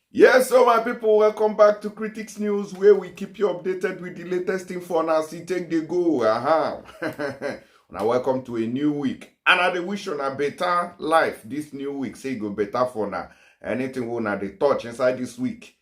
Yes, so my people, welcome back to Critics News, where we keep you updated with the latest info and as you take the go. Now, welcome to a new week. And I wish on a better life this new week. Say go better for now. Anything we na the touch inside this week.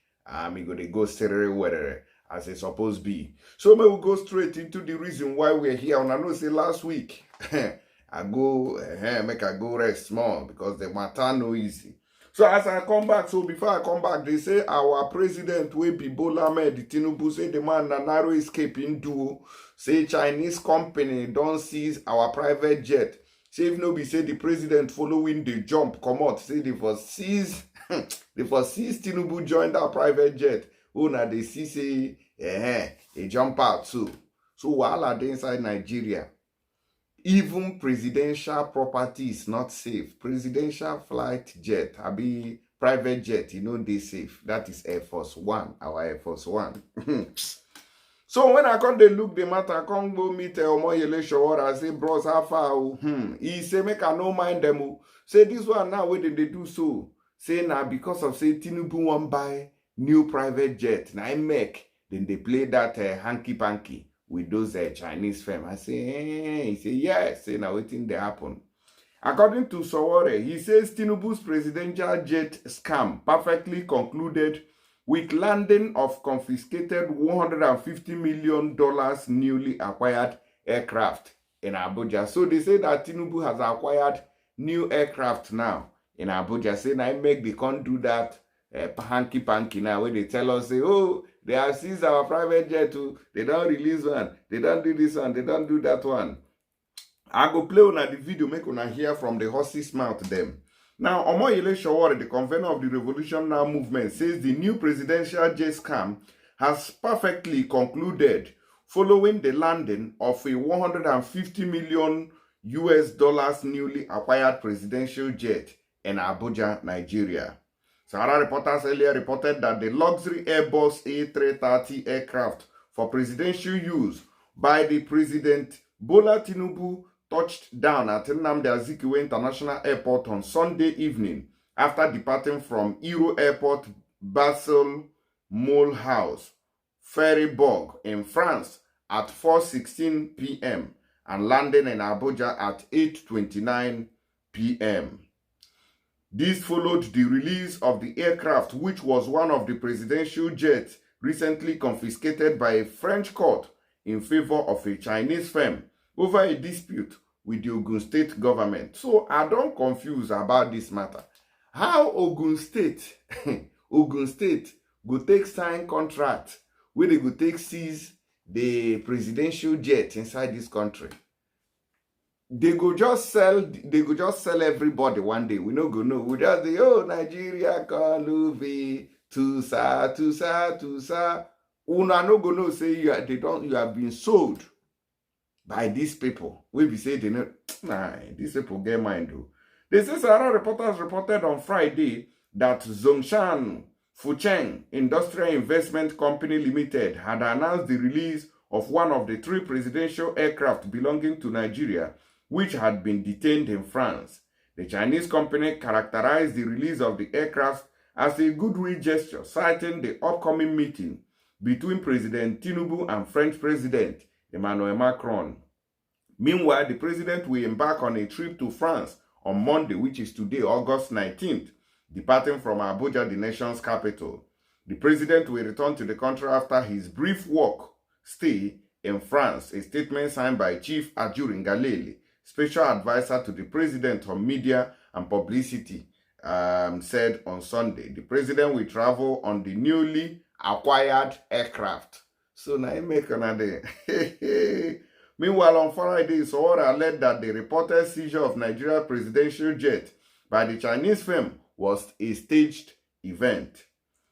We go to go straight where as it's supposed to be. So may we go straight into the reason why we're here. And I know say last week I go make I go rest small because the matter no easy. So as I come back, so before I come back, they say our president will be Bola Ahmed Tinubu say the man na narrow escape in do. Say Chinese company don't seize our private jet. Say if no be say the president following the jump come out. Say they for seize they for seize Tinubu join that private jet. Oh na they see say they jump out too. So while are they inside Nigeria? Even presidential property is not safe. Presidential flight jet, abi private jet, they safe. That is Air Force One, our Air Force One. So when I come, they look the matter, I come go meet Omoyele Sowore. I say, bros, how far? He say, make I no mind them. Say, this one now, where did they do so? Say, now because of, say, Tinubu won't buy new private jet. Now, I make. Then they play that hanky-panky with those Chinese firms. I say, he say, yes. Say, now waiting they happen. According to Sowore, he says Tinubu's presidential jet scam perfectly concluded with landing of confiscated $150 million newly acquired aircraft in Abuja. So they say that Tinubu has acquired new aircraft now in Abuja. Say now make they can't do that hanky-panky now where they tell us, say, oh, they have seized our private jet too. They don't release one. They don't do this one. They don't do that one. I go play on the video, make una hear from the horse's mouth them. Now, Omoyele Sowore, the convener of the Revolution Now movement, says the new presidential jet scam has perfectly concluded following the landing of a $150 million newly acquired presidential jet in Abuja, Nigeria. Sahara reporters earlier reported that the luxury Airbus A330 aircraft for presidential use by the President Bola Tinubu touched down at Nnamdi Azikiwe International Airport on Sunday evening after departing from Euro Airport Basel Mulhouse Feribourg in France at 4:16 p.m. and landing in Abuja at 8:29 p.m. This followed the release of the aircraft, which was one of the presidential jets recently confiscated by a French court in favor of a Chinese firm over a dispute with the Ogun State government. So I don't confuse about this matter. How Ogun State go take sign contract where they go take seize the presidential jet inside this country? They go just sell everybody one day. We no go know. We just say, oh, Nigeria Kaluvi, Tusa. Una no go know say you have been sold by these people. We be say they know, nah, these people get mind though. They say Sahara reporters reported on Friday that Zhongshan Fucheng Industrial Investment Company Limited had announced the release of one of the 3 presidential aircraft belonging to Nigeria, which had been detained in France. The Chinese company characterized the release of the aircraft as a goodwill gesture, citing the upcoming meeting between President Tinubu and French President Emmanuel Macron. Meanwhile, the president will embark on a trip to France on Monday, which is today, August 19th, departing from Abuja, the nation's capital. The president will return to the country after his brief work stay in France, a statement signed by Chief Ajurin Galele, special advisor to the president on media and publicity, said on Sunday. The president will travel on the newly acquired aircraft. So now make another. Meanwhile, on Friday, Sowore alleged that the reported seizure of Nigeria presidential jet by the Chinese firm was a staged event.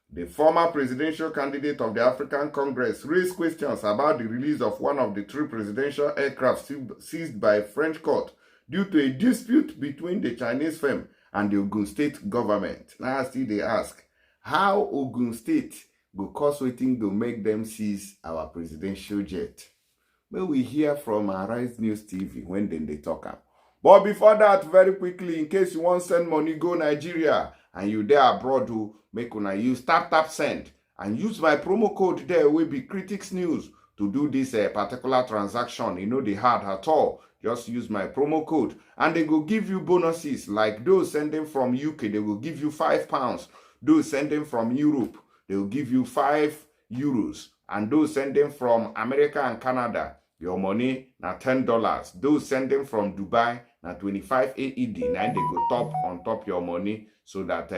The former presidential candidate of the African Congress raised questions about the release of one of the 3 presidential aircraft seized by a French court due to a dispute between the Chinese firm and the Ogun State government. Now, still they ask, how Ogun State go cause waiting to make them seize our presidential jet? May we hear from Arise News TV when they talk up. But before that, very quickly, in case you want to send money, go Nigeria. and you there abroad, make una use tap send and use my promo code there will be Critics News to do this particular transaction. You know, they hard at all. Just use my promo code and they will give you bonuses. Like those sending from UK, they will give you £5. Those sending from Europe, they will give you €5. And those sending from America and Canada, your money na $10. Those sending from Dubai na 25 AED. Now they go top on top your money so that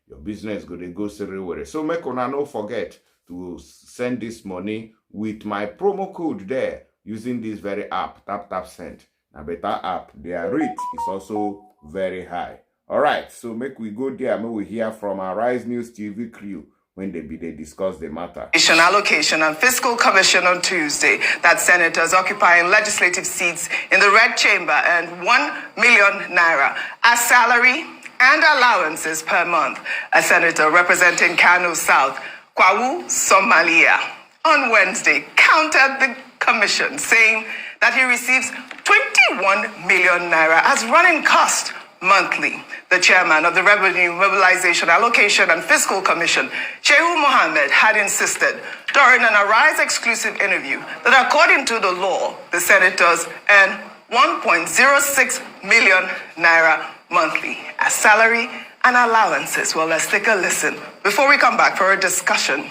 your business go everywhere. So make una no forget to send this money with my promo code there using this very app, tap send. A better app. Their rate is also very high. All right, so make we go there. May we hear from our Rise News TV crew when they discuss the matter. Allocation and Fiscal Commission on Tuesday that senators occupying legislative seats in the Red Chamber earned 1 million naira as salary and allowances per month. A senator representing Kano South, Kwawu Somalia, on Wednesday countered the commission, saying that he receives 21 million naira as running cost monthly. The chairman of the Revenue Mobilization, Allocation and Fiscal Commission, Shehu Mohammed, had insisted during an Arise exclusive interview that according to the law, the senators earn 1.06 million naira monthly as salary and allowances. Well, let's take a listen before we come back for a discussion.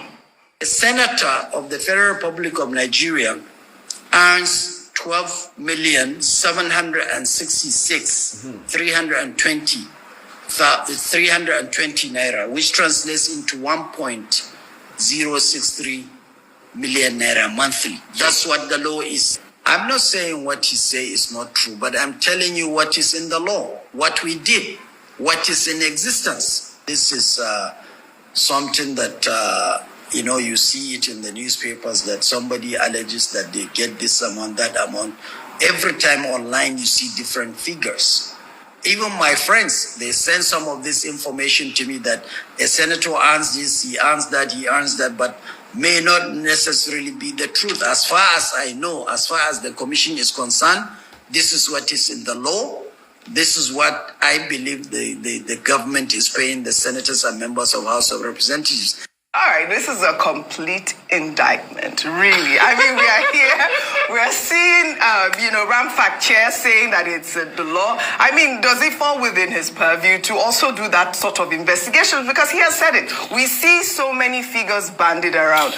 A senator of the Federal Republic of Nigeria earns 12,766,320 naira, which translates into 1.063 million naira monthly. That's what the law is. I'm not saying what you say is not true, but I'm telling you what is in the law, what we did, what is in existence. This is something that you see it in the newspapers that somebody alleges that they get this amount, that amount. Every time online, you see different figures. Even my friends, they send some of this information to me that a senator earns this, he earns that, but may not necessarily be the truth. As far as I know, as far as the commission is concerned, this is what is in the law. This is what I believe the government is paying the senators and members of House of Representatives. All right, this is a complete indictment, really. I mean, we are here, we are seeing, Ramfact Chair saying that it's the law. I mean, does it fall within his purview to also do that sort of investigation? Because he has said it. We see so many figures bandied around.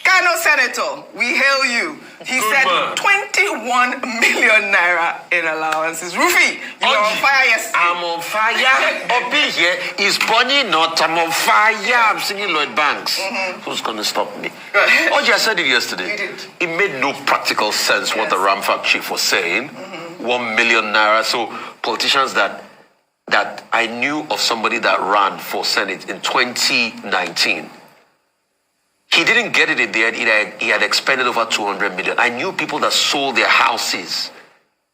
Kano Senator, we hail you. He said 21 million naira in allowances. Rufi, you are on fire yesterday. I'm on fire. Obi here is burning not. I'm on fire. I'm singing Lloyd Banks. Who's going to stop me? Oji, I said it yesterday. You did. It made no practical sense what the Ramfact chief was saying. 1 million naira. So politicians that I knew of somebody that ran for Senate in 2019. He didn't get it in the end. He had expended over 200 million. I knew people that sold their houses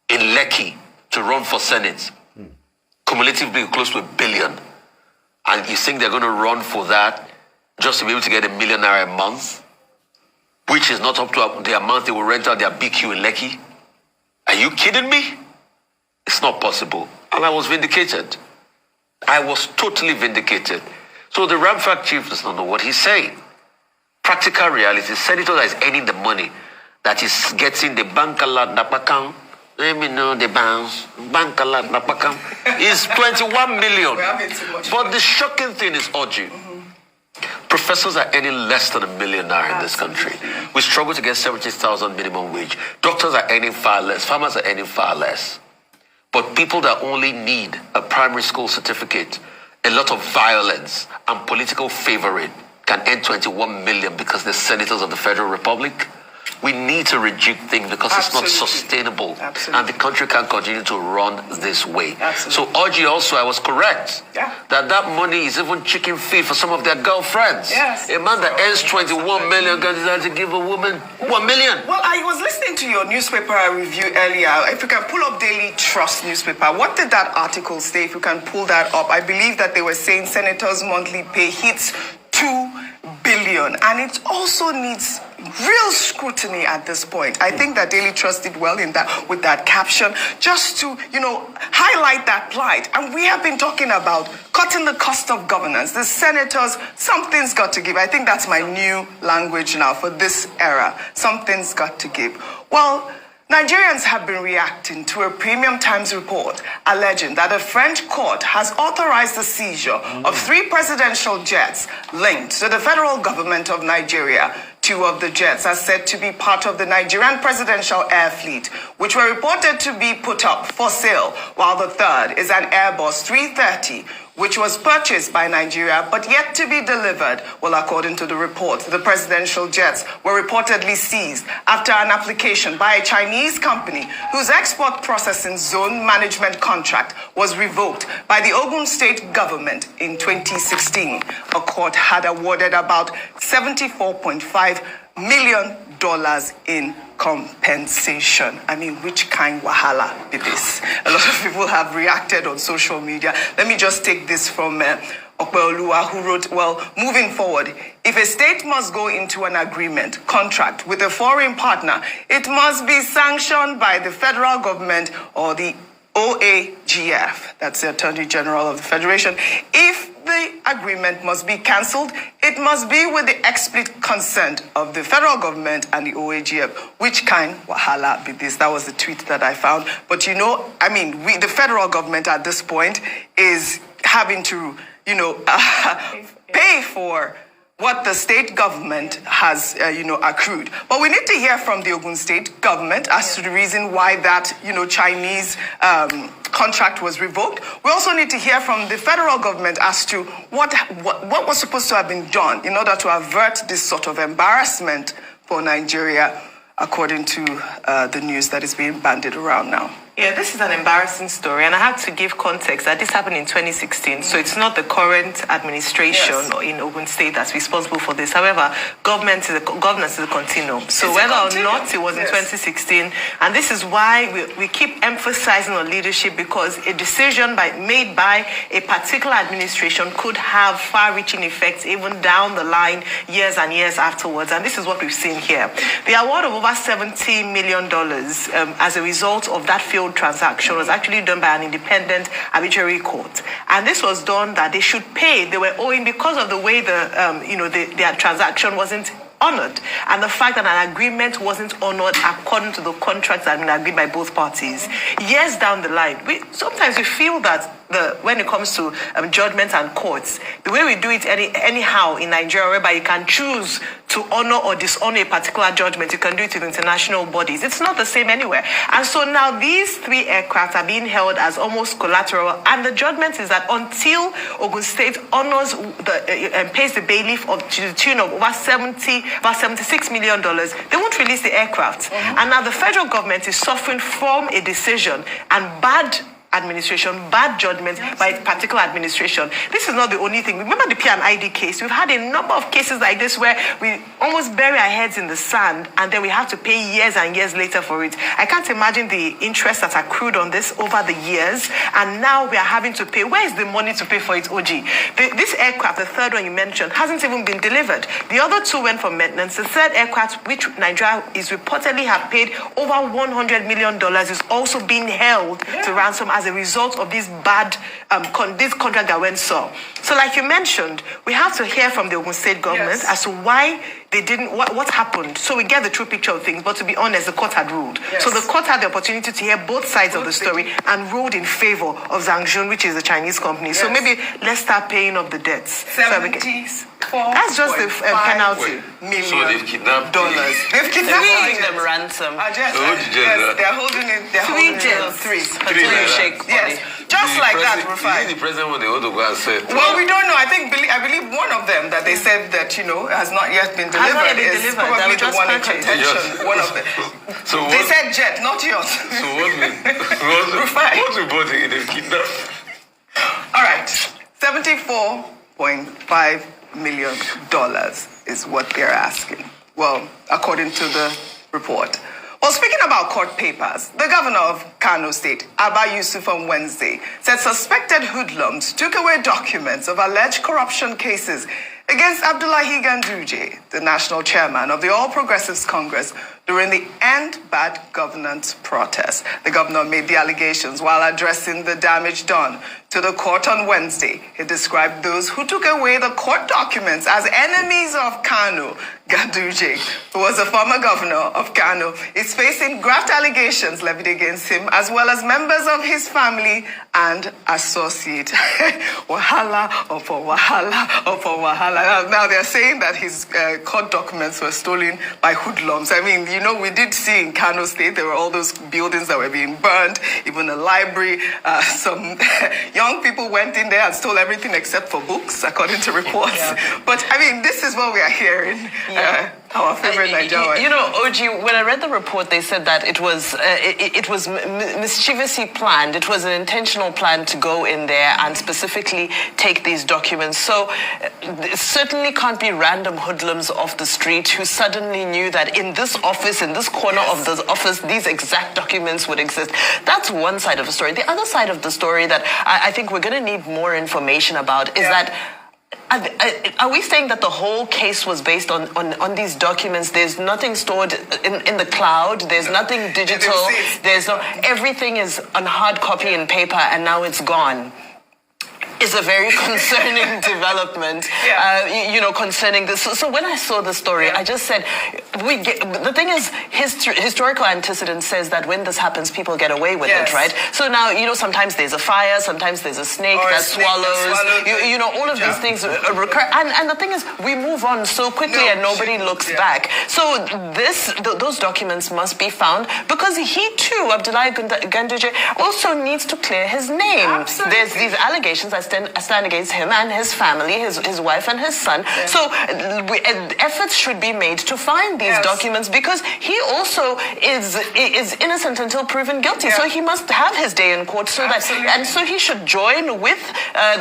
in Lekki to run for Senate. Cumulatively close to $1 billion. And you think they're going to run for that just to be able to get $1 million a month? Which is not up to the amount they will rent out their BQ in Lekki? Are you kidding me? It's not possible. And I was vindicated. I was totally vindicated. So the Ramfact chief does not know what he's saying. Practical reality, senator that is earning the money, that is getting the bankalat napakam, let me know the bounce, bankalat napakam, is 21 million. But the shocking thing is, Oji, professors are earning less than $1 million in this country. We struggle to get 70,000 minimum wage. Doctors are earning far less. Farmers are earning far less. But people that only need a primary school certificate, a lot of violence and political favoring, can earn 21 million because they're senators of the Federal Republic. We need to rejig things because it's not sustainable. And the country can't continue to run this way. So, Oji, also, I was correct. That money is even chicken feed for some of their girlfriends. A man that earns 21 million can decide to give a woman 1 million. Well, I was listening to your newspaper review earlier. If you can pull up Daily Trust newspaper, what did that article say? If you can pull that up, I believe that they were saying senators' monthly pay hits 2 billion, and it also needs real scrutiny at this point. I think that Daily Trust did well in that with that caption, just to, highlight that plight. And we have been talking about cutting the cost of governance. The senators, something's got to give. I think that's my new language now for this era. Something's got to give. Well, Nigerians have been reacting to a Premium Times report alleging that a French court has authorized the seizure of 3 presidential jets linked to the federal government of Nigeria. 2 of the jets are said to be part of the Nigerian Presidential Air Fleet, which were reported to be put up for sale, while the third is an Airbus 330, which was purchased by Nigeria but yet to be delivered. Well, according to the report, the presidential jets were reportedly seized after an application by a Chinese company whose export processing zone management contract was revoked by the Ogun State government in 2016. A court had awarded about $74.5 million in compensation. I mean, which kind wahala is this? A lot of people have reacted on social media. Let me just take this from Okpeoluwa, who wrote, well, moving forward, if a state must go into an agreement, contract with a foreign partner, it must be sanctioned by the federal government or the OAGF, that's the Attorney General of the Federation. If the agreement must be cancelled, it must be with the explicit consent of the federal government and the OAGF. Which kind wahala be this? That was the tweet that I found. But the federal government at this point is having to, pay for what the state government has, accrued. But we need to hear from the Ogun State government as to the reason why that, Chinese contract was revoked. We also need to hear from the federal government as to what was supposed to have been done in order to avert this sort of embarrassment for Nigeria, according to the news that is being bandied around now. Yeah, this is an embarrassing story, and I have to give context that this happened in 2016, so it's not the current administration in Ogun State that's responsible for this. However, governance is a continuum. So whether or not it was in 2016, and this is why we keep emphasizing on leadership, because a decision made by a particular administration could have far-reaching effects even down the line, years and years afterwards, and this is what we've seen here. The award of over $70 million as a result of that failed transaction was actually done by an independent arbitrary court, and this was done that they should pay. They were owing because of the way their transaction wasn't honored, and the fact that an agreement wasn't honored according to the contracts that had been agreed by both parties. Years down the line, sometimes we feel that when it comes to judgments and courts, the way we do it anyhow in Nigeria, whereby you can choose to honor or dishonor a particular judgment, you can do it with international bodies. It's not the same anywhere. And so now these 3 aircraft are being held as almost collateral, and the judgment is that until Ogun State honors and pays the bailiff to the tune of about $76 million, they won't release the aircraft. And now the federal government is suffering from a decision and bad administration, bad judgment by a particular administration. This is not the only thing. Remember the P&ID case? We've had a number of cases like this where we almost bury our heads in the sand and then we have to pay years and years later for it. I can't imagine the interest that's accrued on this over the years, and now we are having to pay. Where is the money to pay for it, OG? This aircraft, the third one you mentioned, hasn't even been delivered. The other 2 went for maintenance. The third aircraft, which Nigeria is reportedly have paid over $100 million, is also being held to ransom as a result of this bad this contract that went so. So like you mentioned, we have to hear from the Ogun State government as to why they didn't, what happened. So we get the true picture of things, but to be honest, the court had ruled. So the court had the opportunity to hear both sides of the story and ruled in favor of Zhang Jun, which is the Chinese company. So maybe let's start paying off the debts. That's just the penalty. So they've kidnapped dollars. They've kidnapped them ransom. They're holding it. They're holding it. Three. Yes. Just like that, Rufai. The president when they want to go and say. Well, we don't know. I believe one of them that they said that has not yet been delivered is probably the one in contention. One of them. So they said jet, not yours. So Rufai. What's the body in the kidnap? All right, $74.5 million is what they're asking. Well, according to the report. Well, speaking about court papers, the governor of Kano State, Abba Yusuf, on Wednesday said suspected hoodlums took away documents of alleged corruption cases against Abdullahi Ganduje, the national chairman of the All Progressives Congress, during the End Bad Governance protest. The governor made the allegations while addressing the damage done to the court on Wednesday. He described those who took away the court documents as enemies of Kano. Ganduje, who was a former governor of Kano, is facing graft allegations levied against him, as well as members of his family and associates. Wahala upon wahala upon wahala. Now they're saying that his court documents were stolen by hoodlums. I mean, you know, we did see in Kano State, there were all those buildings that were being burned, even a library. Some young people went in there and stole everything except for books, according to reports. Yeah. But, I mean, this is what we are hearing. Our favorite Nigerian. You know, OG, when I read the report, they said that it was mischievously planned. It was an intentional plan to go in there and specifically take these documents. So it certainly can't be random hoodlums off the street who suddenly knew that in this office, in this corner of the office, these exact documents would exist. That's one side of the story. The other side of the story that I think we're going to need more information about is that are we saying that the whole case was based on these documents? There's nothing stored in the cloud. There's nothing digital. There's no, everything is on hard copy and paper, and now it's gone. Is a very concerning development, you know, concerning this. So when I saw the story, I just said, the thing is, historical antecedent says that when this happens, people get away with it, right? So now, you know, sometimes there's a fire, sometimes there's a snake that swallows, you know, all of these things recur. And the thing is, we move on so quickly and nobody looks back. So those documents must be found because he too, Abdullahi Ganduje, also needs to clear his name. Absolutely. There's these allegations that stand against him and his family, his wife and his son. So efforts should be made to find these documents because he also is innocent until proven guilty. So he must have his day in court. So so he should join with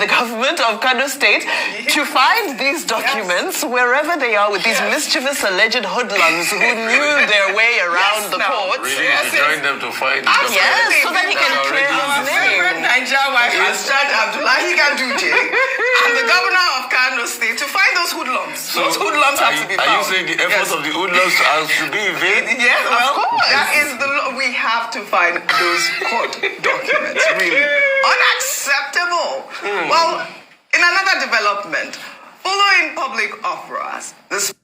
the government of Kano State to find these documents wherever they are with these mischievous alleged hoodlums who knew their way around the court. Really to join them to find the Yes, so that he can clear his name. Nigeria wife has charged Abdullahi Ganduje and the governor of Kano State to find those hoodlums. Those hoodlums have to be found. Are you saying the efforts of the hoodlums should be in vain? Yes, well, that is we have to find those court documents. Really unacceptable. Well, in another development, following public uproars, this.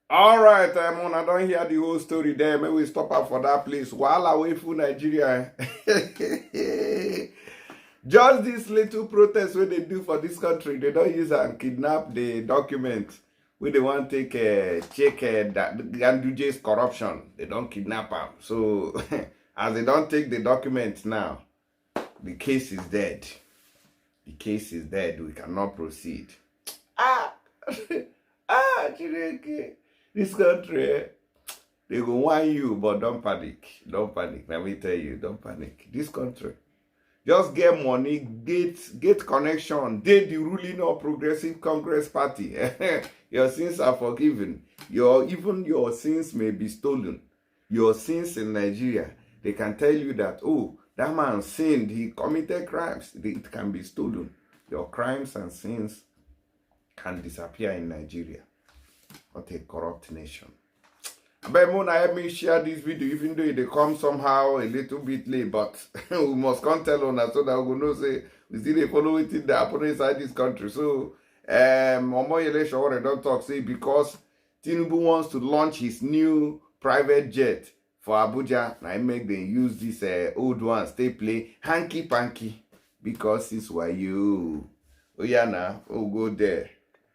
All right, I don't hear the whole story there. Maybe we stop up for that place. While away from Nigeria. Just this little protest what they do for this country, they don't use and kidnap the document where they want to check Ganduje's corruption. They don't kidnap him. So as they don't take the document now, the case is dead. The case is dead. We cannot proceed. This country, they go want you, but don't panic. Don't panic. Let me tell you, don't panic. This country. Just get money, get connection, date the ruling or Progressive Congress Party. Your sins are forgiven. Even your sins may be stolen. Your sins in Nigeria, they can tell you that, oh, that man sinned, he committed crimes. It can be stolen. Your crimes and sins can disappear in Nigeria. What a corrupt nation. But Mona, help me share this video, even though they come somehow a little bit late, but we must come tell on us so that we know say we still they follow it in the happen inside this country. So Omoyele Sowore don't talk say because Tinubu wants to launch his new private jet for Abuja. Now I make them use this old one, stay play hanky panky because it's why you oh yeah now, oh go there.